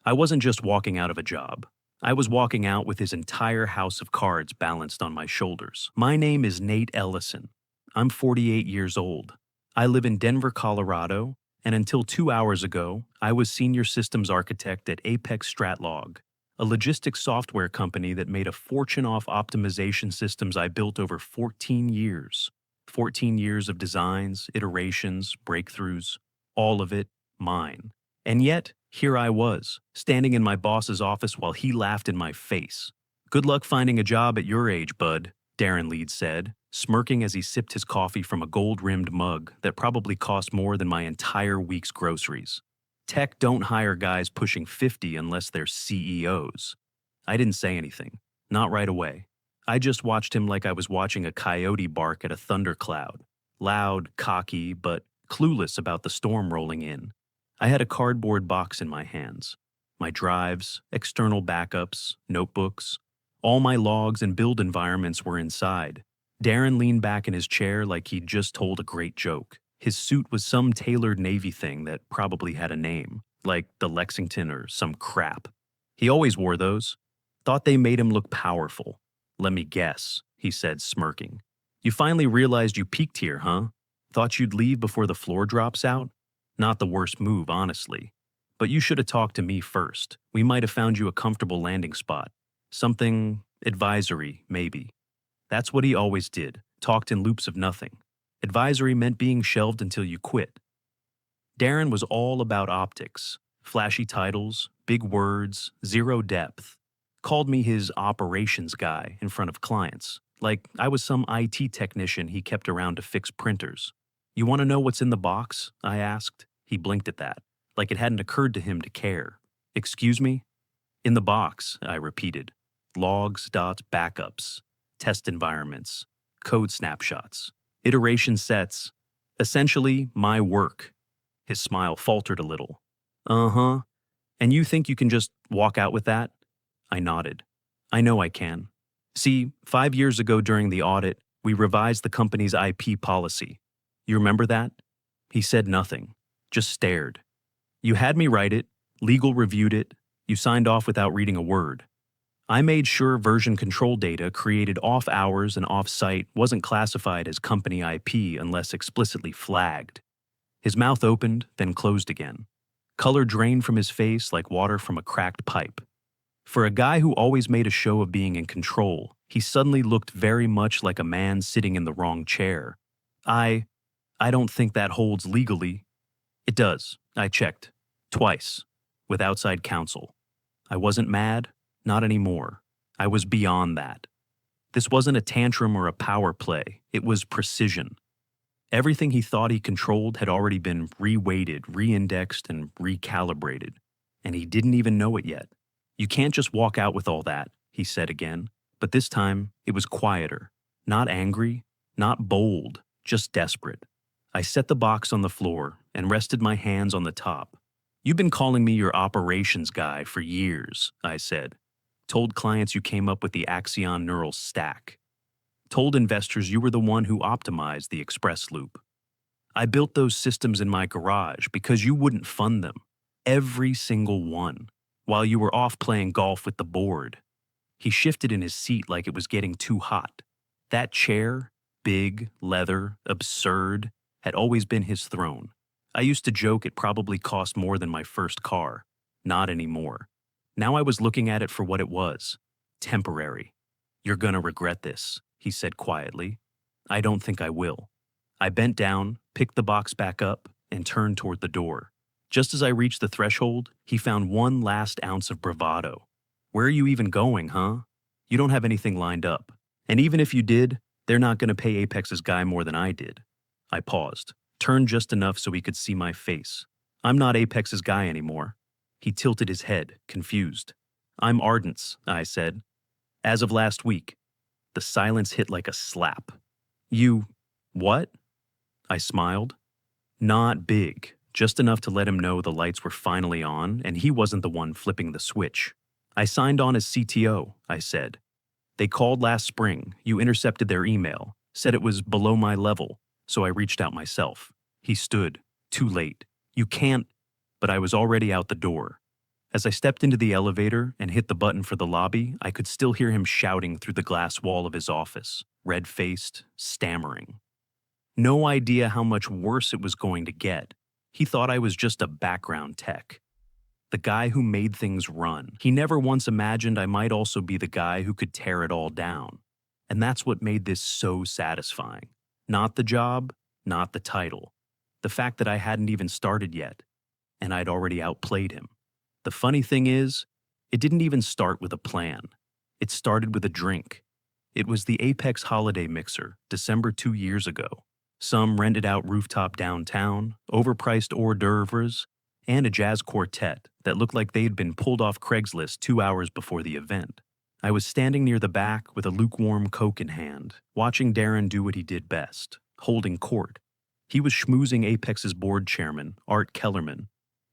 I wasn't just walking out of a job. I was walking out with his entire house of cards balanced on my shoulders. My name is Nate Ellison. I'm 48 years old. I live in Denver, Colorado, and until 2 hours ago, I was senior systems architect at Apex Stratlog, a logistics software company that made a fortune off optimization systems I built over 14 years. 14 years of designs, iterations, breakthroughs, all of it mine. And yet, here I was, standing in my boss's office while he laughed in my face. "Good luck finding a job at your age, bud," Darren Leeds said, smirking as he sipped his coffee from a gold-rimmed mug that probably cost more than my entire week's groceries. "Tech don't hire guys pushing 50 unless they're CEOs. I didn't say anything. Not right away. I just watched him like I was watching a coyote bark at a thundercloud. Loud, cocky, but clueless about the storm rolling in. I had a cardboard box in my hands. My drives, external backups, notebooks, all my logs and build environments were inside. Darren leaned back in his chair like he'd just told a great joke. His suit was some tailored Navy thing that probably had a name, like the Lexington or some crap. He always wore those. Thought they made him look powerful. "Let me guess," he said, smirking. "You finally realized you peaked here, huh? Thought you'd leave before the floor drops out? Not the worst move, honestly. But you should have talked to me first. We might have found you a comfortable landing spot. Something advisory, maybe." That's what he always did, talked in loops of nothing. Advisory meant being shelved until you quit. Darren was all about optics, flashy titles, big words, zero depth. Called me his operations guy in front of clients, like I was some IT technician he kept around to fix printers. "You want to know what's in the box?" I asked. He blinked at that, like it hadn't occurred to him to care. "Excuse me?" "In the box," I repeated. "Logs, dots, backups, test environments, code snapshots, iteration sets, essentially my work." His smile faltered a little. "Uh-huh. And you think you can just walk out with that?" I nodded. "I know I can. See, 5 years ago during the audit, we revised the company's IP policy. You remember that?" He said nothing, just stared. "You had me write it, legal reviewed it, you signed off without reading a word. I made sure version control data created off hours and off site wasn't classified as company IP unless explicitly flagged." His mouth opened, then closed again. Color drained from his face like water from a cracked pipe. For a guy who always made a show of being in control, he suddenly looked very much like a man sitting in the wrong chair. I don't think that holds legally." "It does. I checked. Twice. With outside counsel." I wasn't mad. Not anymore. I was beyond that. This wasn't a tantrum or a power play. It was precision. Everything he thought he controlled had already been reweighted, reindexed, and recalibrated. And he didn't even know it yet. "You can't just walk out with all that," he said again. But this time, it was quieter. Not angry, not bold, just desperate. I set the box on the floor and rested my hands on the top. "You've been calling me your operations guy for years," I said. "Told clients you came up with the Axion neural stack. Told investors you were the one who optimized the express loop. I built those systems in my garage because you wouldn't fund them. Every single one. While you were off playing golf with the board." He shifted in his seat like it was getting too hot. That chair, big, leather, absurd, had always been his throne. I used to joke it probably cost more than my first car. Not anymore. Now I was looking at it for what it was. Temporary. "You're gonna regret this," he said quietly. "I don't think I will." I bent down, picked the box back up, and turned toward the door. Just as I reached the threshold, he found one last ounce of bravado. "Where are you even going, huh? You don't have anything lined up. And even if you did, they're not going to pay Apex's guy more than I did." I paused, turned just enough so he could see my face. "I'm not Apex's guy anymore." He tilted his head, confused. "I'm Ardent's," I said. "As of last week." The silence hit like a slap. "You... what?" I smiled. Not big, just enough to let him know the lights were finally on and he wasn't the one flipping the switch. "I signed on as CTO," I said. "They called last spring, you intercepted their email, said it was below my level, so I reached out myself." He stood, too late. "You can't..." But I was already out the door. As I stepped into the elevator and hit the button for the lobby, I could still hear him shouting through the glass wall of his office, red-faced, stammering. No idea how much worse it was going to get. He thought I was just a background tech, the guy who made things run. He never once imagined I might also be the guy who could tear it all down. And that's what made this so satisfying. Not the job, not the title. The fact that I hadn't even started yet, and I'd already outplayed him. The funny thing is, it didn't even start with a plan. It started with a drink. It was the Apex Holiday Mixer, December 2 years ago. Some rented out rooftop downtown, overpriced hors d'oeuvres, and a jazz quartet that looked like they'd been pulled off Craigslist 2 hours before the event. I was standing near the back with a lukewarm Coke in hand, watching Darren do what he did best, holding court. He was schmoozing Apex's board chairman, Art Kellerman,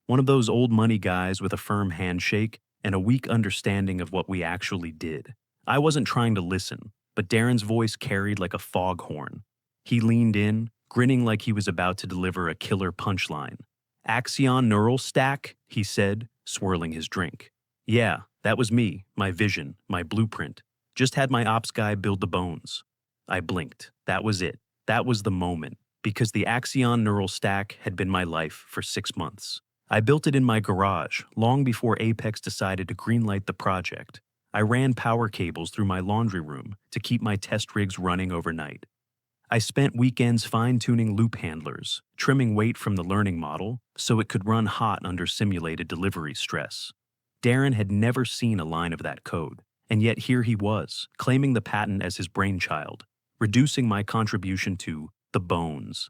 one of those old money guys with a firm handshake and a weak understanding of what we actually did. I wasn't trying to listen, but Darren's voice carried like a foghorn. He leaned in, grinning like he was about to deliver a killer punchline. "Axion neural stack," he said, swirling his drink. "Yeah, that was me, my vision, my blueprint. Just had my ops guy build the bones." I blinked. That was it. That was the moment, because the Axion neural stack had been my life for 6 months. I built it in my garage, long before Apex decided to greenlight the project. I ran power cables through my laundry room to keep my test rigs running overnight. I spent weekends fine-tuning loop handlers, trimming weight from the learning model so it could run hot under simulated delivery stress. Darren had never seen a line of that code, and yet here he was, claiming the patent as his brainchild, reducing my contribution to the bones.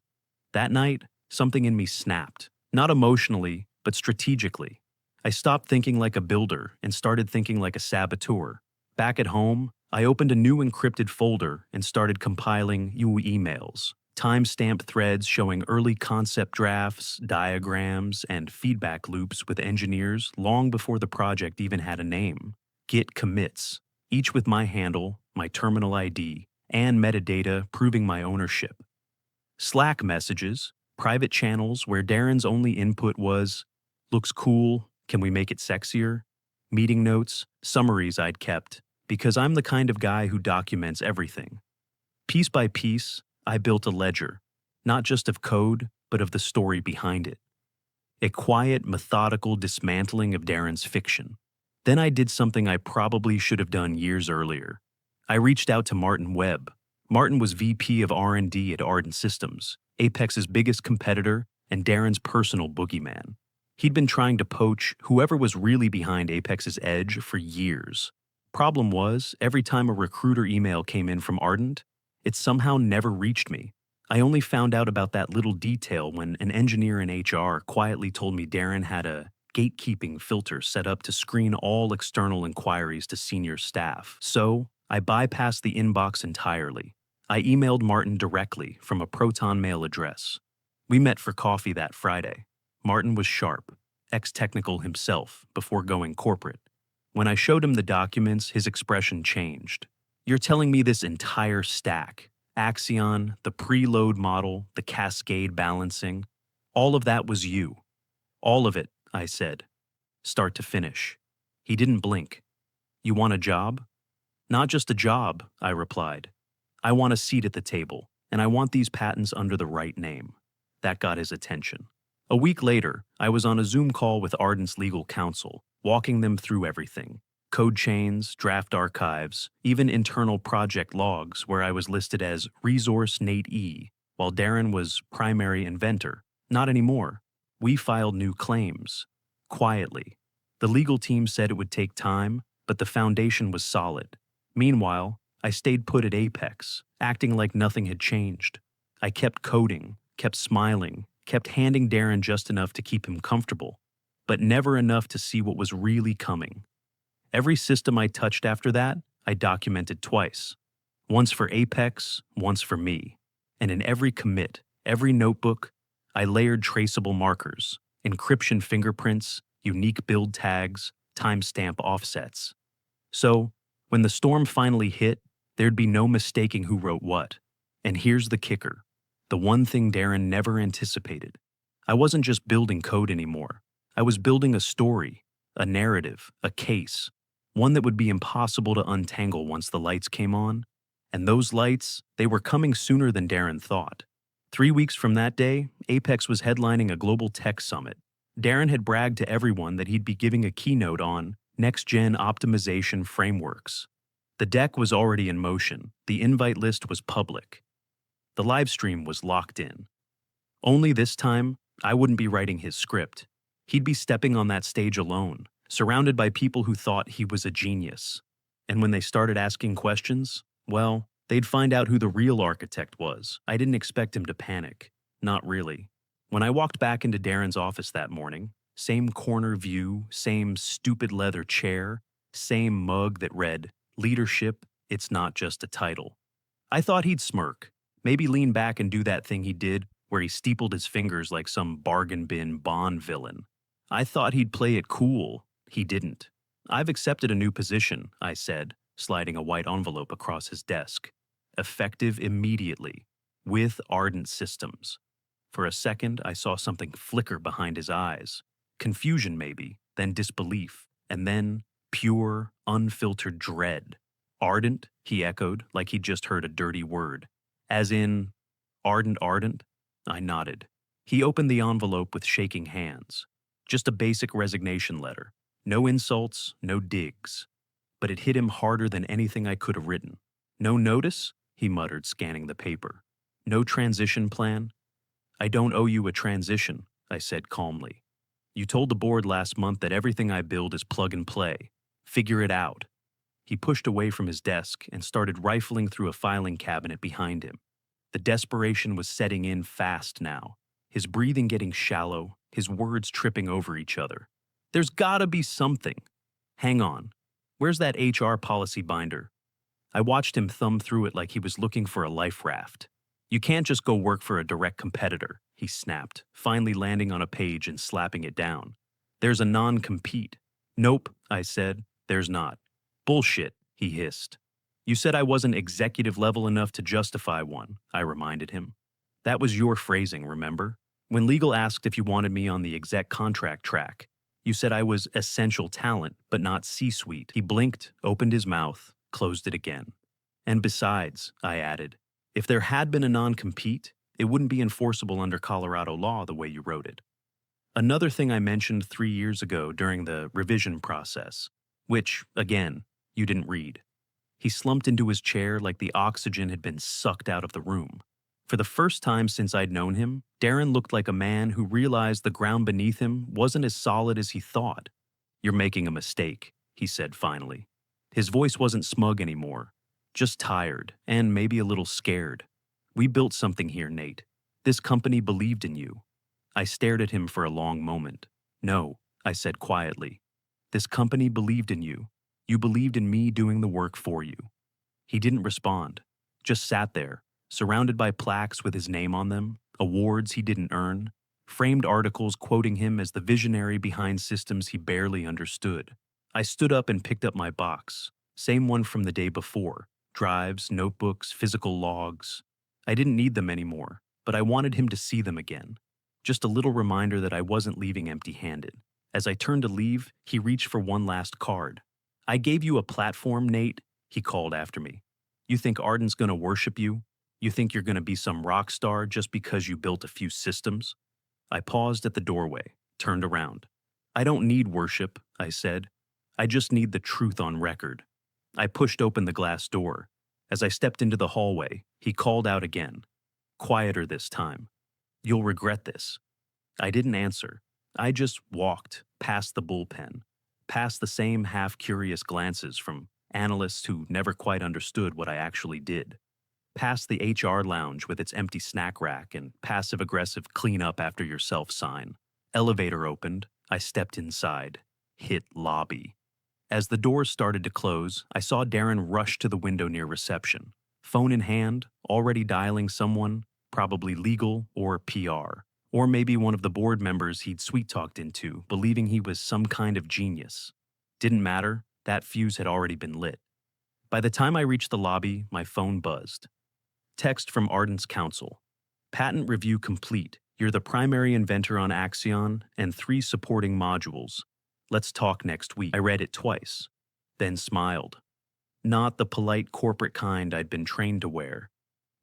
That night, something in me snapped, not emotionally, but strategically. I stopped thinking like a builder and started thinking like a saboteur. Back at home, I opened a new encrypted folder and started compiling emails, time-stamped threads showing early concept drafts, diagrams, and feedback loops with engineers long before the project even had a name. Git commits, each with my handle, my terminal ID, and metadata proving my ownership. Slack messages, private channels where Darren's only input was, "Looks cool, can we make it sexier?" Meeting notes, summaries I'd kept, because I'm the kind of guy who documents everything. Piece by piece, I built a ledger, not just of code, but of the story behind it. A quiet, methodical dismantling of Darren's fiction. Then I did something I probably should have done years earlier. I reached out to Martin Webb. Martin was VP of R&D at Ardent Systems, Apex's biggest competitor and Darren's personal boogeyman. He'd been trying to poach whoever was really behind Apex's edge for years. Problem was, every time a recruiter email came in from Ardent, it somehow never reached me. I only found out about that little detail when an engineer in HR quietly told me Darren had a gatekeeping filter set up to screen all external inquiries to senior staff. So, I bypassed the inbox entirely. I emailed Martin directly from a Proton Mail address. We met for coffee that Friday. Martin was sharp, ex-technical himself, before going corporate. When I showed him the documents, his expression changed. "You're telling me this entire stack, Axion, the preload model, the cascade balancing, all of that was you?" "All of it," I said, start to finish. He didn't blink. "You want a job?" "Not just a job," I replied. "I want a seat at the table, and I want these patents under the right name." That got his attention. A week later, I was on a Zoom call with Ardent's legal counsel, walking them through everything. Code chains, draft archives, even internal project logs where I was listed as Resource Nate E, while Darren was primary inventor. Not anymore. We filed new claims. Quietly. The legal team said it would take time, but the foundation was solid. Meanwhile, I stayed put at Apex, acting like nothing had changed. I kept coding, kept smiling, kept handing Darren just enough to keep him comfortable, but never enough to see what was really coming. Every system I touched after that, I documented twice. Once for Apex, once for me. And in every commit, every notebook, I layered traceable markers, encryption fingerprints, unique build tags, timestamp offsets. So, when the storm finally hit, there'd be no mistaking who wrote what. And here's the kicker. The one thing Darren never anticipated. I wasn't just building code anymore. I was building a story A narrative, a case, one that would be impossible to untangle once the lights came on. And those lights, they were coming sooner than Darren thought. 3 weeks from that day, Apex was headlining a global tech summit. Darren had bragged to everyone that he'd be giving a keynote on next-gen optimization frameworks. The deck was already in motion. The invite list was public. The live stream was locked in. Only this time, I wouldn't be writing his script. He'd be stepping on that stage alone, surrounded by people who thought he was a genius. And when they started asking questions, well, they'd find out who the real architect was. I didn't expect him to panic. Not really. When I walked back into Darren's office that morning, same corner view, same stupid leather chair, same mug that read, "Leadership, it's not just a title." I thought he'd smirk, maybe lean back and do that thing he did where he steepled his fingers like some bargain bin Bond villain. I thought he'd play it cool. He didn't. "I've accepted a new position," I said, sliding a white envelope across his desk. "Effective immediately, with Ardent Systems." For a second, I saw something flicker behind his eyes. Confusion, maybe, then disbelief, and then pure, unfiltered dread. "Ardent?" he echoed, like he'd just heard a dirty word. "As in, ardent?" I nodded. He opened the envelope with shaking hands. Just a basic resignation letter. No insults, no digs. But it hit him harder than anything I could have written. "No notice?" he muttered, scanning the paper. "No transition plan?" "I don't owe you a transition," I said calmly. "You told the board last month that everything I build is plug and play. Figure it out." He pushed away from his desk and started rifling through a filing cabinet behind him. The desperation was setting in fast now, his breathing getting shallow, his words tripping over each other. "There's gotta be something. Hang on. Where's that HR policy binder?" I watched him thumb through it like he was looking for a life raft. "You can't just go work for a direct competitor," he snapped, finally landing on a page and slapping it down. "There's a non-compete." "Nope," I said. "There's not." "Bullshit," he hissed. "You said I wasn't executive level enough to justify one," I reminded him. "That was your phrasing, remember? When legal asked if you wanted me on the exec contract track, you said I was essential talent, but not C-suite." He blinked, opened his mouth, closed it again. "And besides," I added, "if there had been a non-compete, it wouldn't be enforceable under Colorado law the way you wrote it." Another thing I mentioned 3 years ago during the revision process, which, again, you didn't read. He slumped into his chair like the oxygen had been sucked out of the room. For the first time since I'd known him, Darren looked like a man who realized the ground beneath him wasn't as solid as he thought. "You're making a mistake," he said finally. His voice wasn't smug anymore, just tired and maybe a little scared. "We built something here, Nate. This company believed in you." I stared at him for a long moment. "No," I said quietly. "This company believed in you. You believed in me doing the work for you." He didn't respond, just sat there, surrounded by plaques with his name on them, awards he didn't earn, framed articles quoting him as the visionary behind systems he barely understood. I stood up and picked up my box, same one from the day before, drives, notebooks, physical logs. I didn't need them anymore, but I wanted him to see them again. Just a little reminder that I wasn't leaving empty-handed. As I turned to leave, he reached for one last card. "I gave you a platform, Nate," he called after me. "You think Arden's gonna worship you? You think you're gonna be some rock star just because you built a few systems?" I paused at the doorway, turned around. "I don't need worship," I said. "I just need the truth on record." I pushed open the glass door. As I stepped into the hallway, he called out again, quieter this time. "You'll regret this." I didn't answer. I just walked past the bullpen, past the same half-curious glances from analysts who never quite understood what I actually did, past the HR lounge with its empty snack rack and passive-aggressive clean up after yourself sign. Elevator opened. I stepped inside. Hit lobby. As the doors started to close, I saw Darren rush to the window near reception, phone in hand, already dialing someone, probably legal or PR, or maybe one of the board members he'd sweet-talked into, believing he was some kind of genius. Didn't matter, that fuse had already been lit. By the time I reached the lobby, my phone buzzed. Text from Ardent's counsel. "Patent review complete. You're the primary inventor on Axion and 3 supporting modules. Let's talk next week. I read it twice, then smiled. Not the polite corporate kind I'd been trained to wear.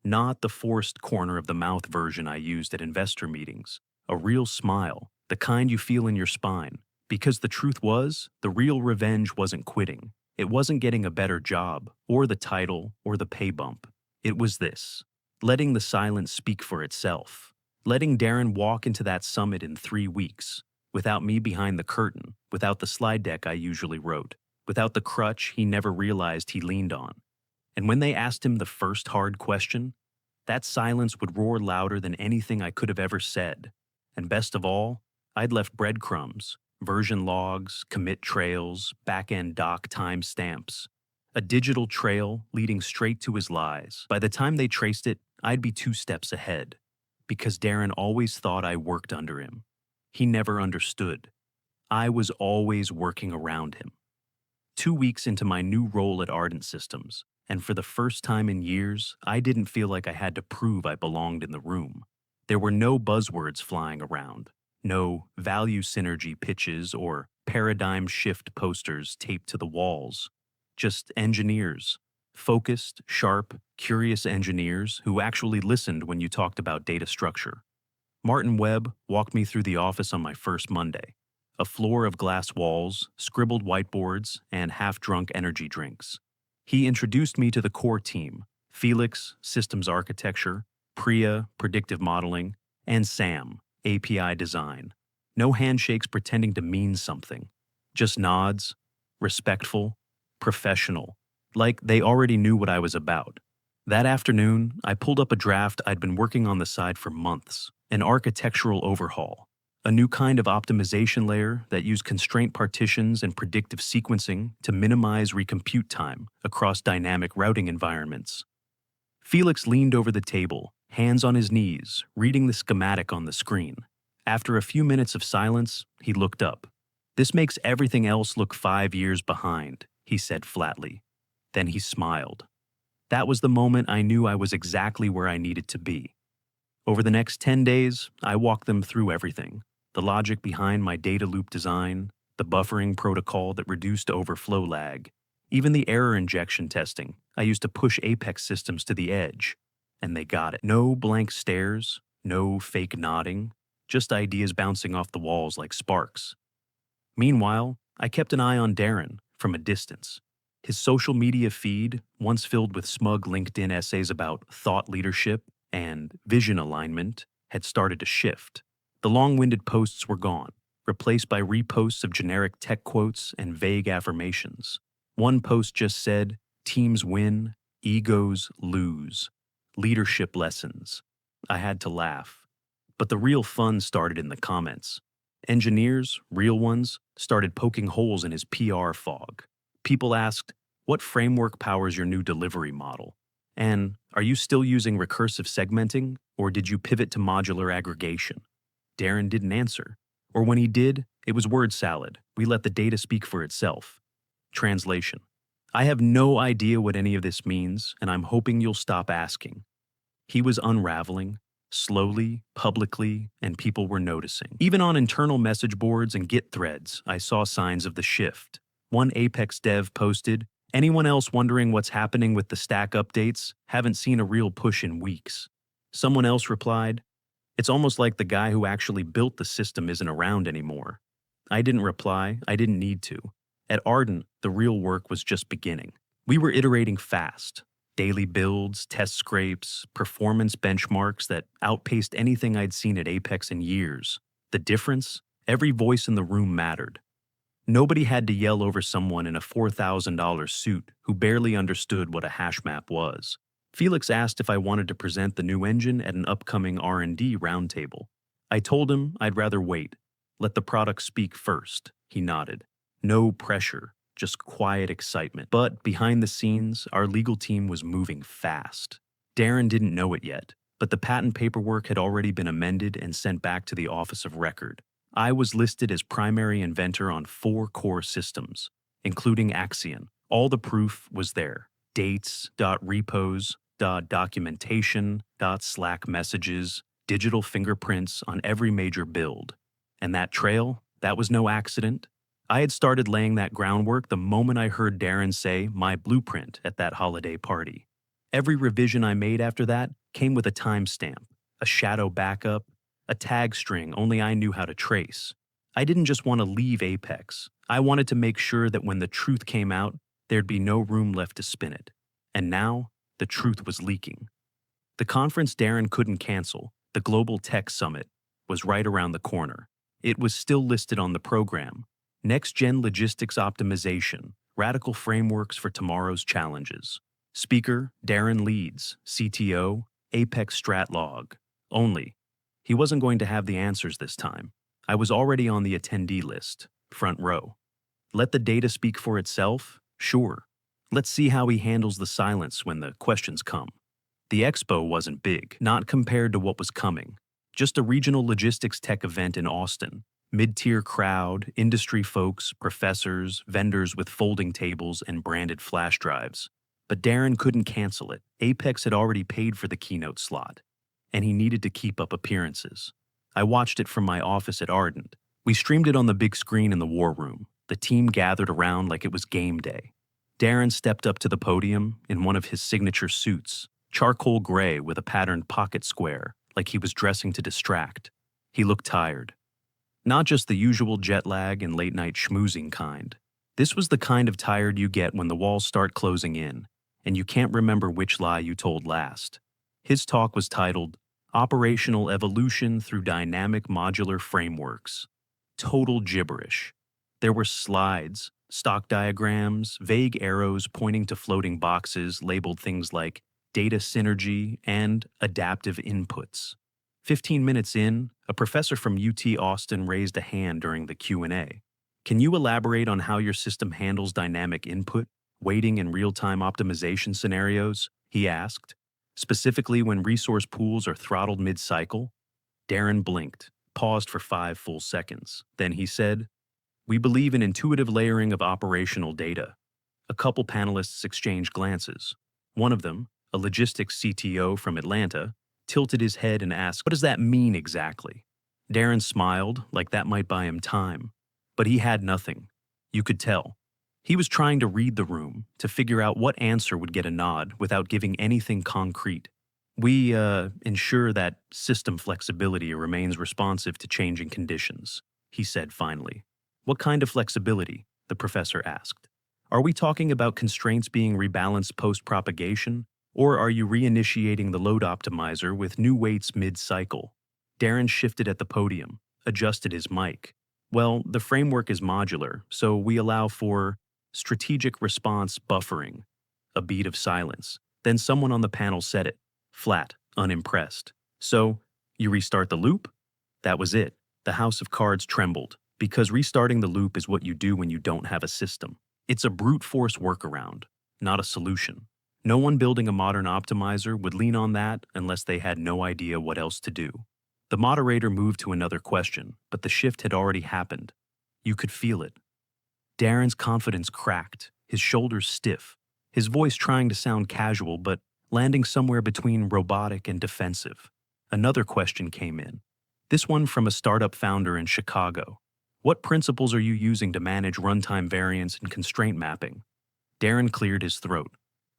Not the forced corner of the mouth version I used at investor meetings. A real smile, the kind you feel in your spine. Because the truth was, the real revenge wasn't quitting. It wasn't getting a better job, or the title, or the pay bump. It was this: letting the silence speak for itself. Letting Darren walk into that summit in 3 weeks, without me behind the curtain, without the slide deck I usually wrote, without the crutch he never realized he leaned on. And when they asked him the first hard question, that silence would roar louder than anything I could have ever said. And best of all, I'd left breadcrumbs, version logs, commit trails, back-end doc timestamps. A digital trail leading straight to his lies. By the time they traced it, I'd be 2 steps ahead. Because Darren always thought I worked under him. He never understood. I was always working around him. 2 weeks into my new role at Ardent Systems, and for the first time in years, I didn't feel like I had to prove I belonged in the room. There were no buzzwords flying around, no value synergy pitches or paradigm shift posters taped to the walls. Just engineers, focused, sharp, curious engineers who actually listened when you talked about data structure. Martin Webb walked me through the office on my first Monday. A floor of glass walls, scribbled whiteboards, and half-drunk energy drinks. He introduced me to the core team: Felix, systems architecture; Priya, predictive modeling; and Sam, API design. No handshakes pretending to mean something. Just nods, respectful, professional, like they already knew what I was about. That afternoon, I pulled up a draft I'd been working on the side for months, an architectural overhaul. A new kind of optimization layer that used constraint partitions and predictive sequencing to minimize recompute time across dynamic routing environments. Felix leaned over the table, hands on his knees, reading the schematic on the screen. After a few minutes of silence, he looked up. "This makes everything else look 5 years behind," he said flatly. Then he smiled. That was the moment I knew I was exactly where I needed to be. Over the next 10 days, I walked them through everything. The logic behind my data loop design, the buffering protocol that reduced overflow lag, even the error injection testing I used to push Apex systems to the edge. And they got it. No blank stares, no fake nodding, just ideas bouncing off the walls like sparks. Meanwhile, I kept an eye on Darren from a distance. His social media feed, once filled with smug LinkedIn essays about thought leadership and vision alignment, had started to shift. The long-winded posts were gone, replaced by reposts of generic tech quotes and vague affirmations. One post just said, "Teams win, egos lose. Leadership lessons." I had to laugh. But the real fun started in the comments. Engineers, real ones, started poking holes in his PR fog. People asked, "What framework powers your new delivery model?" And, "Are you still using recursive segmenting, or did you pivot to modular aggregation?" Darren didn't answer. Or when he did, it was word salad. We let the data speak for itself. Translation: I have no idea what any of this means, and I'm hoping you'll stop asking. He was unraveling, slowly, publicly, and people were noticing. Even on internal message boards and Git threads, I saw signs of the shift. One Apex dev posted, "Anyone else wondering what's happening with the stack updates? Haven't seen a real push in weeks." Someone else replied, "It's almost like the guy who actually built the system isn't around anymore." I didn't reply. I didn't need to. At Ardent, the real work was just beginning. We were iterating fast. Daily builds, test scrapes, performance benchmarks that outpaced anything I'd seen at Apex in years. The difference? Every voice in the room mattered. Nobody had to yell over someone in a $4,000 suit who barely understood what a hash map was. Felix asked if I wanted to present the new engine at an upcoming R&D roundtable. I told him I'd rather wait. Let the product speak first. He nodded. No pressure, just quiet excitement. But behind the scenes, our legal team was moving fast. Darren didn't know it yet, but the patent paperwork had already been amended and sent back to the Office of Record. I was listed as primary inventor on 4 core systems, including Axion. All the proof was there. Dates, .repos, .documentation, .slack messages, digital fingerprints on every major build. And that trail, that was no accident. I had started laying that groundwork the moment I heard Darren say my blueprint at that holiday party. Every revision I made after that came with a timestamp, a shadow backup, a tag string only I knew how to trace. I didn't just want to leave Apex. I wanted to make sure that when the truth came out, there'd be no room left to spin it. And now, the truth was leaking. The conference Darren couldn't cancel, the Global Tech Summit, was right around the corner. It was still listed on the program. Next-Gen Logistics Optimization, Radical Frameworks for Tomorrow's Challenges. Speaker, Darren Leeds, CTO, Apex Stratlog. Only, he wasn't going to have the answers this time. I was already on the attendee list, front row. Let the data speak for itself? Sure. Let's see how he handles the silence when the questions come. The expo wasn't big, not compared to what was coming. Just a regional logistics tech event in Austin. Mid-tier crowd, industry folks, professors, vendors with folding tables and branded flash drives. But Darren couldn't cancel it. Apex had already paid for the keynote slot, and he needed to keep up appearances. I watched it from my office at Ardent. We streamed it on the big screen in the war room. The team gathered around like it was game day. Darren stepped up to the podium in one of his signature suits, charcoal gray with a patterned pocket square, like he was dressing to distract. He looked tired. Not just the usual jet lag and late-night schmoozing kind. This was the kind of tired you get when the walls start closing in, and you can't remember which lie you told last. His talk was titled, Operational Evolution Through Dynamic Modular Frameworks. Total gibberish. There were slides, stock diagrams, vague arrows pointing to floating boxes labeled things like data synergy and adaptive inputs. 15 minutes in, a professor from UT Austin raised a hand during the Q&A. Can you elaborate on how your system handles dynamic input, weighting and real-time optimization scenarios? He asked. Specifically when resource pools are throttled mid-cycle? Darren blinked, paused for 5 full seconds. Then he said, We believe in intuitive layering of operational data. A couple panelists exchanged glances. One of them, a logistics CTO from Atlanta, tilted his head and asked, What does that mean exactly? Darren smiled, like that might buy him time. But he had nothing. You could tell. He was trying to read the room, to figure out what answer would get a nod without giving anything concrete. We ensure that system flexibility remains responsive to changing conditions, he said finally. What kind of flexibility? The professor asked. Are we talking about constraints being rebalanced post-propagation, or are you reinitiating the load optimizer with new weights mid-cycle? Darren shifted at the podium, adjusted his mic. Well, the framework is modular, so we allow for strategic response buffering. A beat of silence. Then someone on the panel said it, flat, unimpressed. So, you restart the loop? That was it. The house of cards trembled, because restarting the loop is what you do when you don't have a system. It's a brute force workaround, not a solution. No one building a modern optimizer would lean on that unless they had no idea what else to do. The moderator moved to another question, but the shift had already happened. You could feel it. Darren's confidence cracked, his shoulders stiff, his voice trying to sound casual but landing somewhere between robotic and defensive. Another question came in, this one from a startup founder in Chicago. What principles are you using to manage runtime variance and constraint mapping? Darren cleared his throat.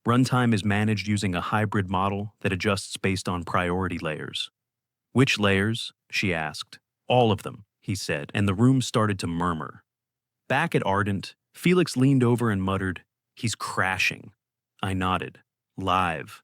Runtime is managed using a hybrid model that adjusts based on priority layers. Which layers? She asked. All of them, he said, and the room started to murmur. Back at Ardent, Felix leaned over and muttered, He's crashing. I nodded. Live.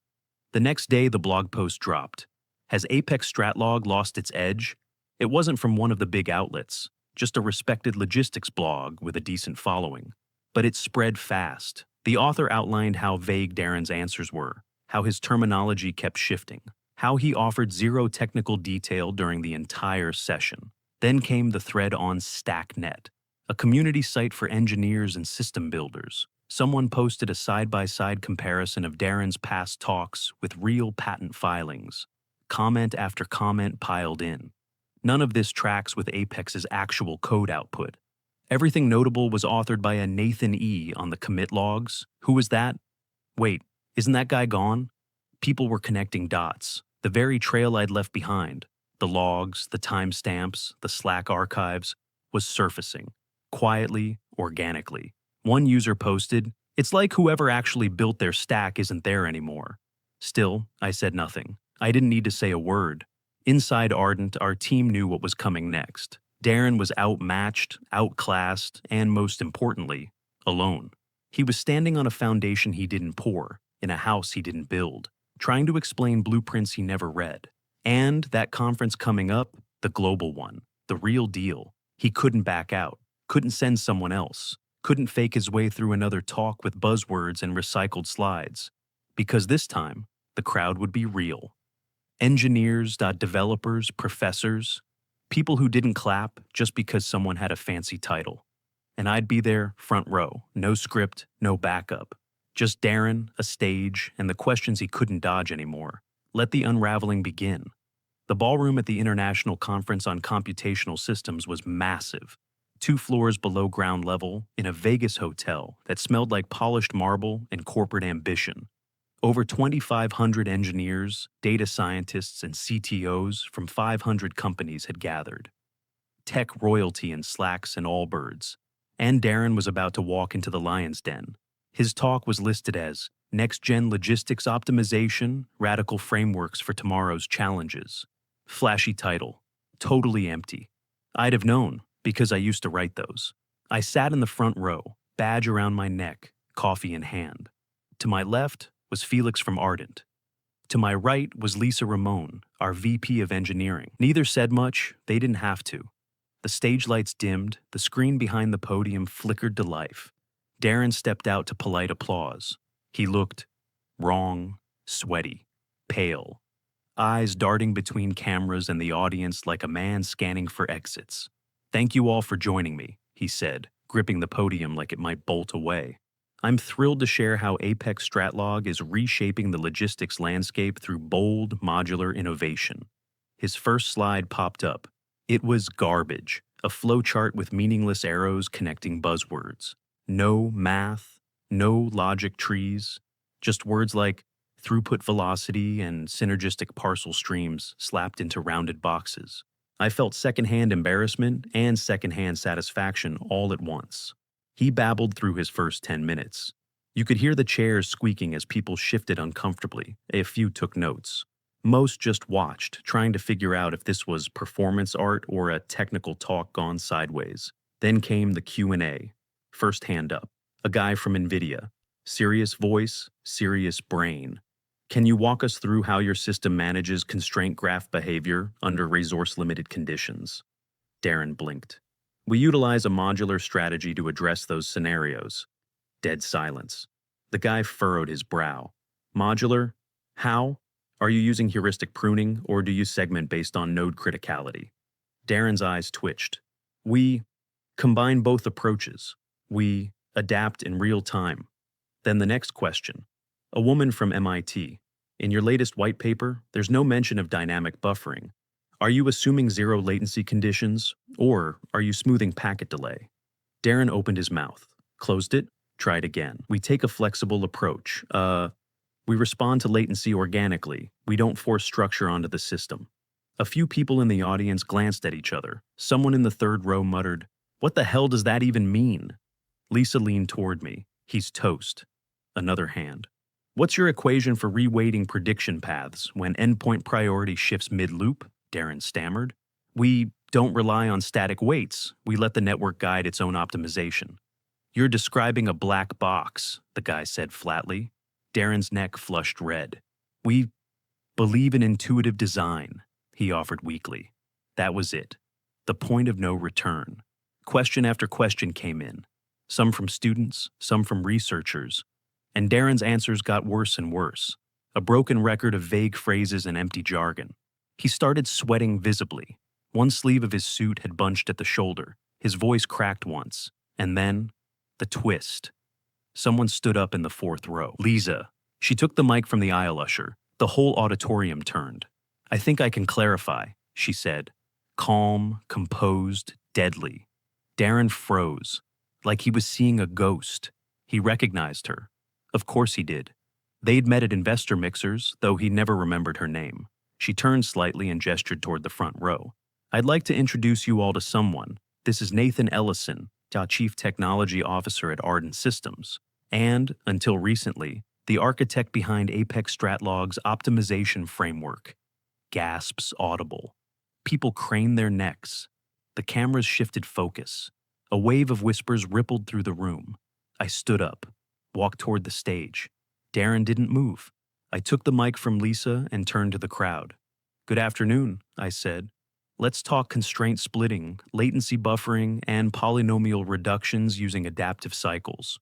The next day, the blog post dropped. Has Apex Stratlog lost its edge? It wasn't from one of the big outlets, just a respected logistics blog with a decent following. But it spread fast. The author outlined how vague Darren's answers were, how his terminology kept shifting, how he offered zero technical detail during the entire session. Then came the thread on StackNet, a community site for engineers and system builders. Someone posted a side-by-side comparison of Darren's past talks with real patent filings. Comment after comment piled in. None of this tracks with Apex's actual code output. Everything notable was authored by a Nathan E. on the commit logs. Who was that? Wait, isn't that guy gone? People were connecting dots. The very trail I'd left behind, the logs, the timestamps, the Slack archives, was surfacing. quietly, organically. One user posted, "It's like whoever actually built their stack isn't there anymore." Still, I said nothing. I didn't need to say a word. Inside Ardent, our team knew what was coming next. Darren was outmatched, outclassed, and most importantly, alone. He was standing on a foundation he didn't pour, in a house he didn't build, trying to explain blueprints he never read. And that conference coming up, the global one, the real deal, he couldn't back out, couldn't send someone else, couldn't fake his way through another talk with buzzwords and recycled slides. Because this time, the crowd would be real. Engineers, developers, professors, people who didn't clap just because someone had a fancy title. And I'd be there, front row, no script, no backup. Just Darren, a stage, and the questions he couldn't dodge anymore. Let the unraveling begin. The ballroom at the International Conference on Computational Systems was massive, 2 floors below ground level in a Vegas hotel that smelled like polished marble and corporate ambition. Over 2,500 engineers, data scientists, and CTOs from 500 companies had gathered. Tech royalty in slacks and Allbirds. And Darren was about to walk into the lion's den. His talk was listed as Next-Gen Logistics Optimization, Radical Frameworks for Tomorrow's Challenges. Flashy title. Totally empty. I'd have known, because I used to write those. I sat in the front row, badge around my neck, coffee in hand. To my left was Felix from Ardent. To my right was Lisa Ramon, our VP of Engineering. Neither said much, they didn't have to. The stage lights dimmed, the screen behind the podium flickered to life. Darren stepped out to polite applause. He looked wrong, sweaty, pale, eyes darting between cameras and the audience like a man scanning for exits. "Thank you all for joining me," he said, gripping the podium like it might bolt away. "I'm thrilled to share how Apex Stratlog is reshaping the logistics landscape through bold, modular innovation." His first slide popped up. It was garbage, a flowchart with meaningless arrows connecting buzzwords. No math, no logic trees, just words like throughput velocity and synergistic parcel streams slapped into rounded boxes. I felt secondhand embarrassment and secondhand satisfaction all at once. He babbled through his first 10 minutes. You could hear the chairs squeaking as people shifted uncomfortably. A few took notes. Most just watched, trying to figure out if this was performance art or a technical talk gone sideways. Then came the Q&A. First hand up. A guy from NVIDIA. Serious voice, serious brain. "Can you walk us through how your system manages constraint graph behavior under resource-limited conditions?" Darren blinked. "We utilize a modular strategy to address those scenarios." Dead silence. The guy furrowed his brow. "Modular? How? Are you using heuristic pruning, or do you segment based on node criticality?" Darren's eyes twitched. "We combine both approaches. We adapt in real time." Then the next question. A woman from MIT. "In your latest white paper, there's no mention of dynamic buffering. Are you assuming zero latency conditions, or are you smoothing packet delay?" Darren opened his mouth, closed it, tried again. "We take a flexible approach. We respond to latency organically. We don't force structure onto the system." A few people in the audience glanced at each other. Someone in the third row muttered, "What the hell does that even mean?" Lisa leaned toward me. "He's toast." Another hand. "What's your equation for reweighting prediction paths when endpoint priority shifts mid-loop?" Darren stammered. "We don't rely on static weights. We let the network guide its own optimization." "You're describing a black box," the guy said flatly. Darren's neck flushed red. "We believe in intuitive design," he offered weakly. That was it. The point of no return. Question after question came in. Some from students, some from researchers. And Darren's answers got worse and worse. A broken record of vague phrases and empty jargon. He started sweating visibly. One sleeve of his suit had bunched at the shoulder. His voice cracked once. And then, the twist. Someone stood up in the fourth row. Lisa. She took the mic from the aisle usher. The whole auditorium turned. "I think I can clarify," she said. Calm, composed, deadly. Darren froze, like he was seeing a ghost. He recognized her. Of course he did. They'd met at investor mixers, though he never remembered her name. She turned slightly and gestured toward the front row. "I'd like to introduce you all to someone. This is Nathan Ellison, Chief Technology Officer at Arden Systems, and, until recently, the architect behind Apex Stratlog's optimization framework. Gasps audible. People craned their necks. The cameras shifted focus. A wave of whispers rippled through the room. I stood up, walked toward the stage. Darren didn't move. I took the mic from Lisa and turned to the crowd. "Good afternoon," I said. "Let's talk constraint splitting, latency buffering, and polynomial reductions using adaptive cycles."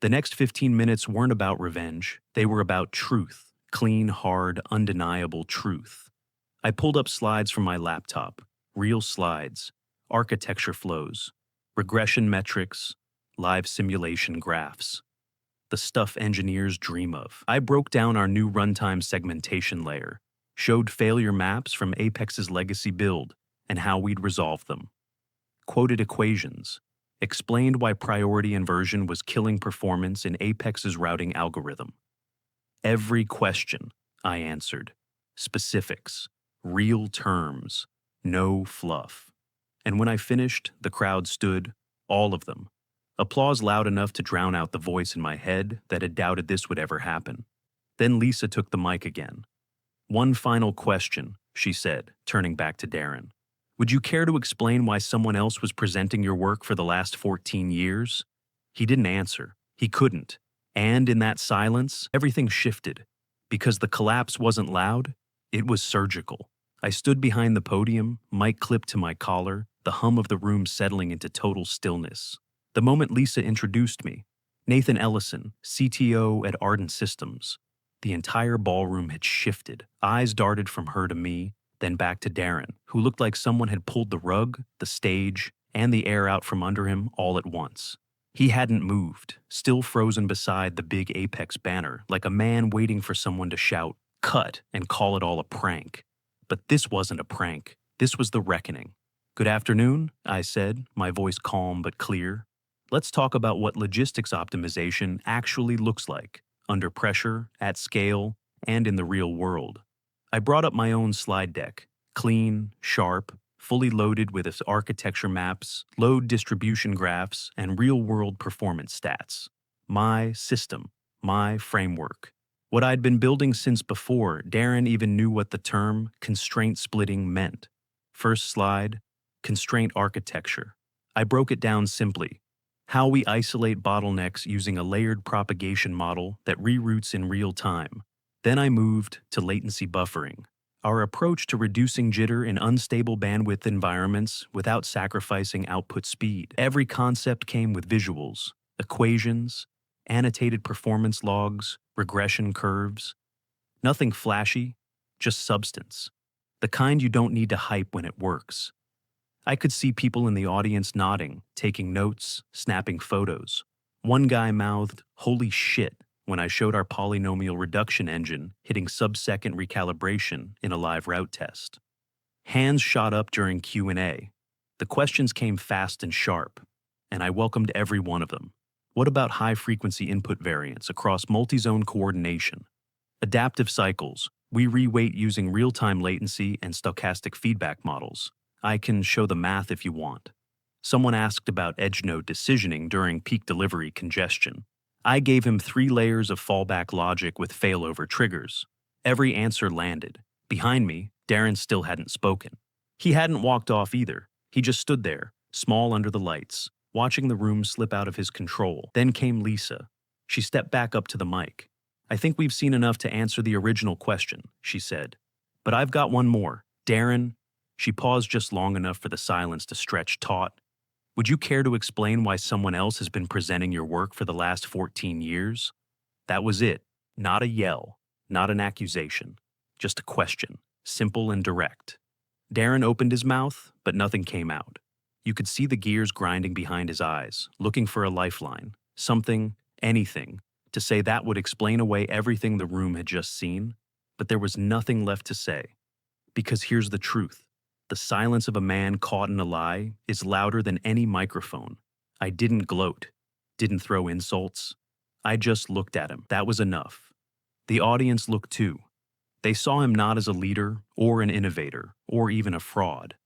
The next 15 minutes weren't about revenge. They were about truth. Clean, hard, undeniable truth. I pulled up slides from my laptop. Real slides. Architecture flows. Regression metrics. Live simulation graphs. The stuff engineers dream of. I broke down our new runtime segmentation layer, showed failure maps from Apex's legacy build and how we'd resolve them. Quoted equations. Explained why priority inversion was killing performance in Apex's routing algorithm. Every question, I answered. Specifics. Real terms. No fluff. And when I finished, the crowd stood, all of them. Applause loud enough to drown out the voice in my head that had doubted this would ever happen. Then Lisa took the mic again. "One final question," she said, turning back to Darren. "Would you care to explain why someone else was presenting your work for the last 14 years? He didn't answer. He couldn't. And in that silence, everything shifted. Because the collapse wasn't loud, it was surgical. I stood behind the podium, mic clipped to my collar, the hum of the room settling into total stillness. The moment Lisa introduced me, Nathan Ellison, CTO at Arden Systems, the entire ballroom had shifted. Eyes darted from her to me, then back to Darren, who looked like someone had pulled the rug, the stage, and the air out from under him all at once. He hadn't moved, still frozen beside the big Apex banner, like a man waiting for someone to shout, "Cut," and call it all a prank. But this wasn't a prank. This was the reckoning. "Good afternoon," I said, my voice calm but clear. "Let's talk about what logistics optimization actually looks like, under pressure, at scale, and in the real world." I brought up my own slide deck, clean, sharp, fully loaded with its architecture maps, load distribution graphs, and real-world performance stats. My system, my framework. What I'd been building since before Darren even knew what the term constraint splitting meant. First slide, constraint architecture. I broke it down simply. How we isolate bottlenecks using a layered propagation model that reroutes in real time. Then I moved to latency buffering, our approach to reducing jitter in unstable bandwidth environments without sacrificing output speed. Every concept came with visuals, equations, annotated performance logs, regression curves. Nothing flashy, just substance. The kind you don't need to hype when it works. I could see people in the audience nodding, taking notes, snapping photos. One guy mouthed, "Holy shit," when I showed our polynomial reduction engine hitting sub-second recalibration in a live route test. Hands shot up during Q&A. The questions came fast and sharp, and I welcomed every one of them. What about high-frequency input variance across multi-zone coordination? Adaptive cycles. We reweight using real-time latency and stochastic feedback models. I can show the math if you want. Someone asked about edge node decisioning during peak delivery congestion. I gave him 3 layers of fallback logic with failover triggers. Every answer landed. Behind me, Darren still hadn't spoken. He hadn't walked off either. He just stood there, small under the lights, watching the room slip out of his control. Then came Lisa. She stepped back up to the mic. "I think we've seen enough to answer the original question," she said. "But I've got one more. Darren," she paused just long enough for the silence to stretch taut, "would you care to explain why someone else has been presenting your work for the last 14 years? That was it. Not a yell, not an accusation. Just a question, simple and direct. Darren opened his mouth, but nothing came out. You could see the gears grinding behind his eyes, looking for a lifeline, something, anything, to say that would explain away everything the room had just seen, but there was nothing left to say. Because here's the truth. The silence of a man caught in a lie is louder than any microphone. I didn't gloat, didn't throw insults. I just looked at him. That was enough. The audience looked too. They saw him not as a leader or an innovator or even a fraud,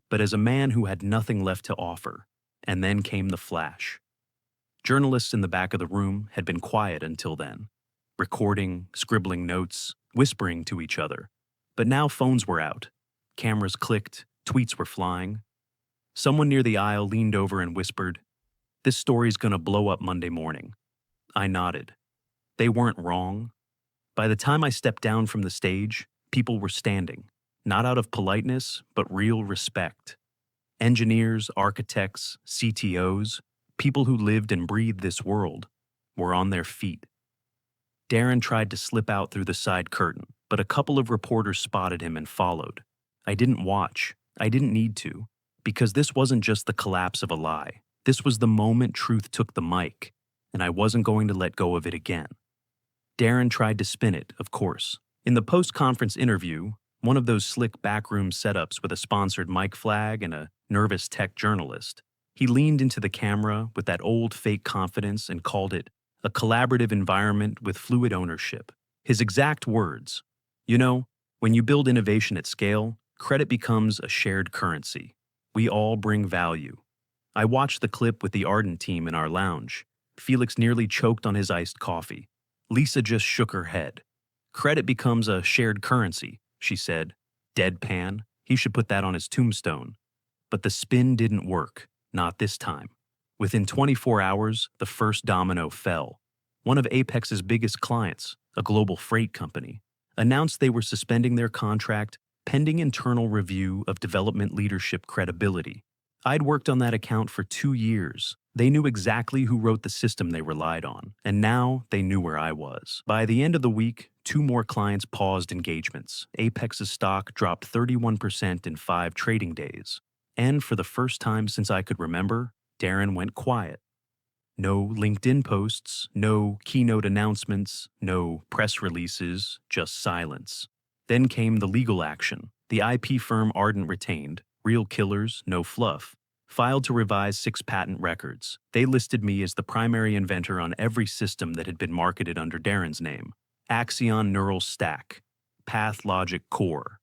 but as a man who had nothing left to offer. And then came the flash. Journalists in the back of the room had been quiet until then, recording, scribbling notes, whispering to each other. But now phones were out. Cameras clicked, tweets were flying. Someone near the aisle leaned over and whispered, "This story's gonna blow up Monday morning." I nodded. They weren't wrong. By the time I stepped down from the stage, people were standing, not out of politeness, but real respect. Engineers, architects, CTOs, people who lived and breathed this world, were on their feet. Darren tried to slip out through the side curtain, but a couple of reporters spotted him and followed. I didn't watch. I didn't need to, because this wasn't just the collapse of a lie. This was the moment truth took the mic, and I wasn't going to let go of it again. Darren tried to spin it, of course. In the post-conference interview, one of those slick backroom setups with a sponsored mic flag and a nervous tech journalist, he leaned into the camera with that old fake confidence and called it a collaborative environment with fluid ownership. His exact words, "You know, when you build innovation at scale, credit becomes a shared currency. We all bring value." I watched the clip with the Ardent team in our lounge. Felix nearly choked on his iced coffee. Lisa just shook her head. "Credit becomes a shared currency," she said. Deadpan. He should put that on his tombstone. But the spin didn't work. Not this time. Within 24 hours, the first domino fell. One of Apex's biggest clients, a global freight company, announced they were suspending their contract pending internal review of development leadership credibility. I'd worked on that account for 2 years. They knew exactly who wrote the system they relied on, and now they knew where I was. By the end of the week, 2 more clients paused engagements. Apex's stock dropped 31% in 5 trading days. And for the first time since I could remember, Darren went quiet. No LinkedIn posts, no keynote announcements, no press releases, just silence. Then came the legal action. The IP firm Ardent retained, real killers, no fluff, filed to revise 6 patent records. They listed me as the primary inventor on every system that had been marketed under Darren's name. Axion Neural Stack, Path Logic Core,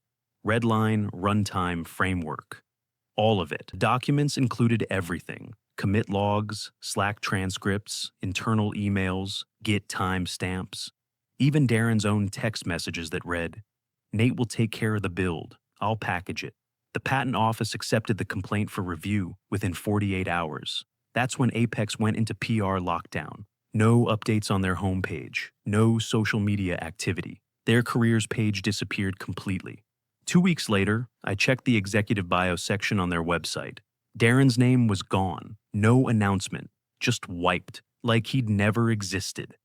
Redline Runtime Framework. All of it. Documents included everything. Commit logs, Slack transcripts, internal emails, Git timestamps. Even Darren's own text messages that read, "Nate will take care of the build. I'll package it." The patent office accepted the complaint for review within 48 hours. That's when Apex went into PR lockdown. No updates on their homepage, no social media activity. Their careers page disappeared completely. 2 weeks later, I checked the executive bio section on their website. Darren's name was gone. No announcement, just wiped, like he'd never existed.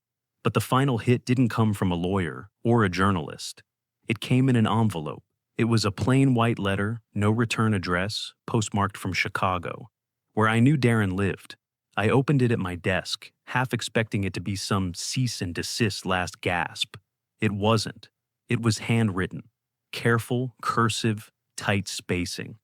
But the final hit didn't come from a lawyer or a journalist. It came in an envelope. It was a plain white letter, no return address, postmarked from Chicago, where I knew Darren lived. I opened it at my desk, half expecting it to be some cease and desist last gasp. It wasn't. It was handwritten. Careful, cursive, tight spacing.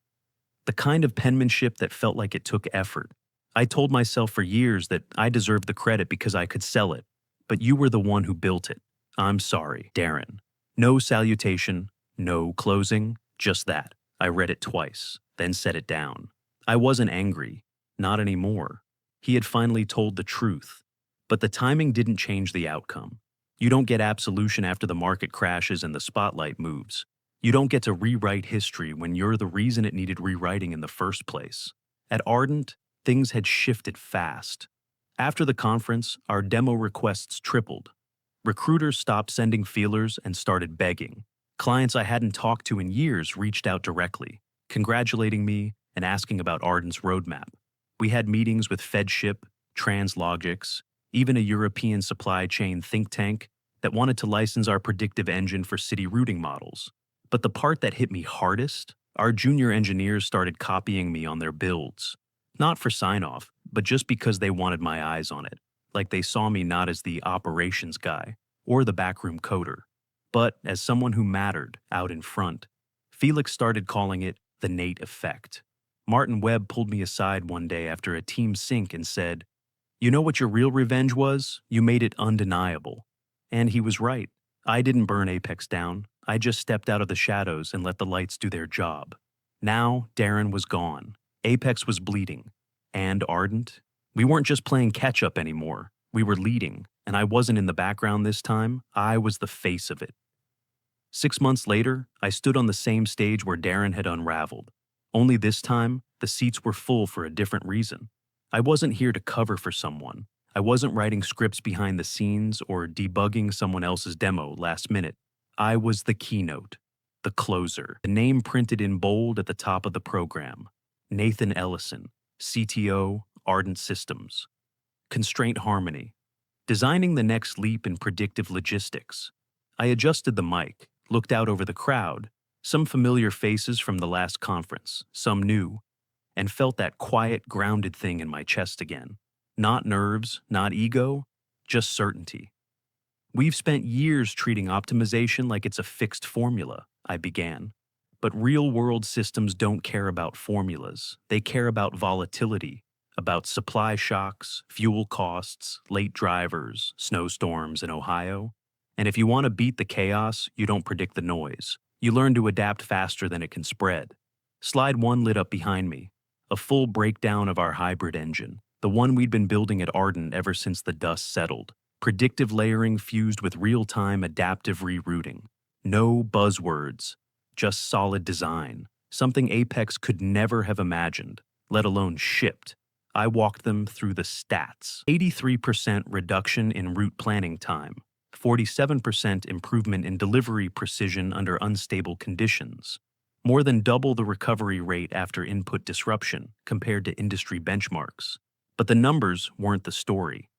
The kind of penmanship that felt like it took effort. I told myself for years that I deserved the credit because I could sell it, but you were the one who built it. I'm sorry, Darren. No salutation, no closing, just that. I read it twice, then set it down. I wasn't angry, not anymore. He had finally told the truth, but the timing didn't change the outcome. You don't get absolution after the market crashes and the spotlight moves. You don't get to rewrite history when you're the reason it needed rewriting in the first place. At Ardent, things had shifted fast. After the conference, our demo requests tripled. Recruiters stopped sending feelers and started begging. Clients I hadn't talked to in years reached out directly, congratulating me and asking about Ardent's roadmap. We had meetings with FedShip, Translogix, even a European supply chain think tank that wanted to license our predictive engine for city routing models. But the part that hit me hardest, our junior engineers started copying me on their builds. Not for sign-off, but just because they wanted my eyes on it, like they saw me not as the operations guy or the backroom coder, but as someone who mattered out in front. Felix started calling it the Nate effect. Martin Webb pulled me aside one day after a team sync and said, "You know what your real revenge was? You made it undeniable." And he was right. I didn't burn Apex down. I just stepped out of the shadows and let the lights do their job. Now, Darren was gone. Apex was bleeding. and Ardent. We weren't just playing catch-up anymore. We were leading, and I wasn't in the background this time. I was the face of it. 6 months later, I stood on the same stage where Darren had unraveled. Only this time, the seats were full for a different reason. I wasn't here to cover for someone. I wasn't writing scripts behind the scenes or debugging someone else's demo last minute. I was the keynote, the closer, the name printed in bold at the top of the program. Nathan Ellison, CTO, Ardent Systems. Constraint Harmony. Designing the next leap in predictive logistics. I adjusted the mic, looked out over the crowd, some familiar faces from the last conference, some new, and felt that quiet, grounded thing in my chest again. Not nerves, not ego, just certainty. We've spent years treating optimization like it's a fixed formula, I began. But real-world systems don't care about formulas. They care about volatility, about supply shocks, fuel costs, late drivers, snowstorms in Ohio. And if you want to beat the chaos, you don't predict the noise. You learn to adapt faster than it can spread. Slide 1 lit up behind me, a full breakdown of our hybrid engine, the one we'd been building at Ardent ever since the dust settled. Predictive layering fused with real-time adaptive rerouting. No buzzwords, just solid design, something Apex could never have imagined, let alone shipped. I walked them through the stats. 83% reduction in route planning time, 47% improvement in delivery precision under unstable conditions, more than double the recovery rate after input disruption compared to industry benchmarks. But the numbers weren't the story.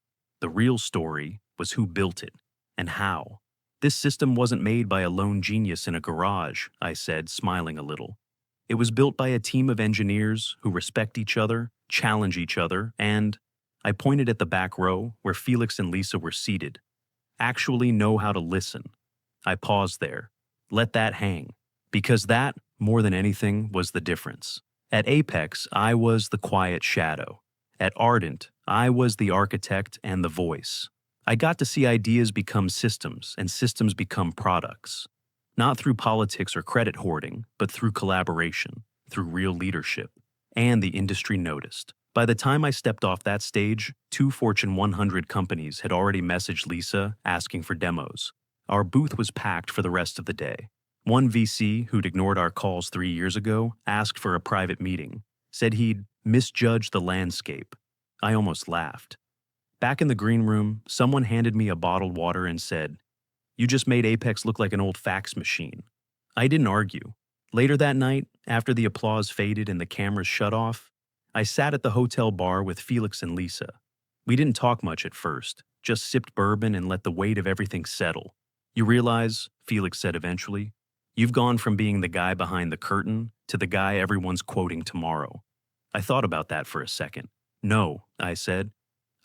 The real story was who built it and how. This system wasn't made by a lone genius in a garage, I said, smiling a little. It was built by a team of engineers who respect each other, challenge each other, and, I pointed at the back row where Felix and Lisa were seated, actually know how to listen. I paused there. Let that hang. Because that, more than anything, was the difference. At Apex, I was the quiet shadow. At Ardent, I was the architect and the voice. I got to see ideas become systems and systems become products. Not through politics or credit hoarding, but through collaboration, through real leadership. And the industry noticed. By the time I stepped off that stage, 2 Fortune 100 companies had already messaged Lisa asking for demos. Our booth was packed for the rest of the day. One VC, who'd ignored our calls 3 years ago, asked for a private meeting, said he'd misjudged the landscape. I almost laughed. Back in the green room, someone handed me a bottled water and said, "You just made Apex look like an old fax machine." I didn't argue. Later that night, after the applause faded and the cameras shut off, I sat at the hotel bar with Felix and Lisa. We didn't talk much at first, just sipped bourbon and let the weight of everything settle. "You realize," Felix said eventually, "you've gone from being the guy behind the curtain to the guy everyone's quoting tomorrow." I thought about that for a second. "No," I said.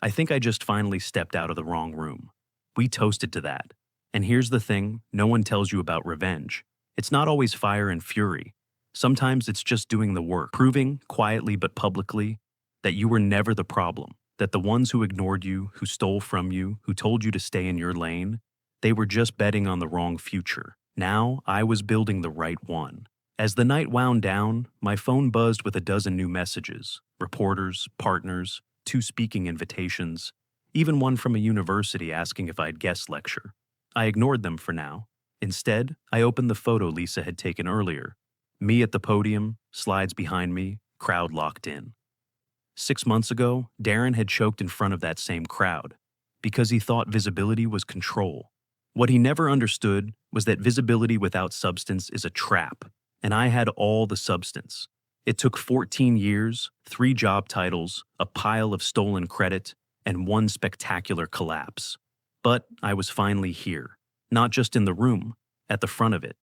"I think I just finally stepped out of the wrong room." We toasted to that. And here's the thing no one tells you about revenge. It's not always fire and fury. Sometimes it's just doing the work, proving, quietly but publicly, that you were never the problem, that the ones who ignored you, who stole from you, who told you to stay in your lane, they were just betting on the wrong future. Now I was building the right one. As the night wound down, my phone buzzed with a dozen new messages, reporters, partners, 2 speaking invitations, even one from a university asking if I'd guest lecture. I ignored them for now. Instead, I opened the photo Lisa had taken earlier. Me at the podium, slides behind me, crowd locked in. 6 months ago, Darren had choked in front of that same crowd because he thought visibility was control. What he never understood was that visibility without substance is a trap, and I had all the substance. It took 14 years, 3 job titles, a pile of stolen credit, and 1 spectacular collapse. But I was finally here, not just in the room, at the front of it.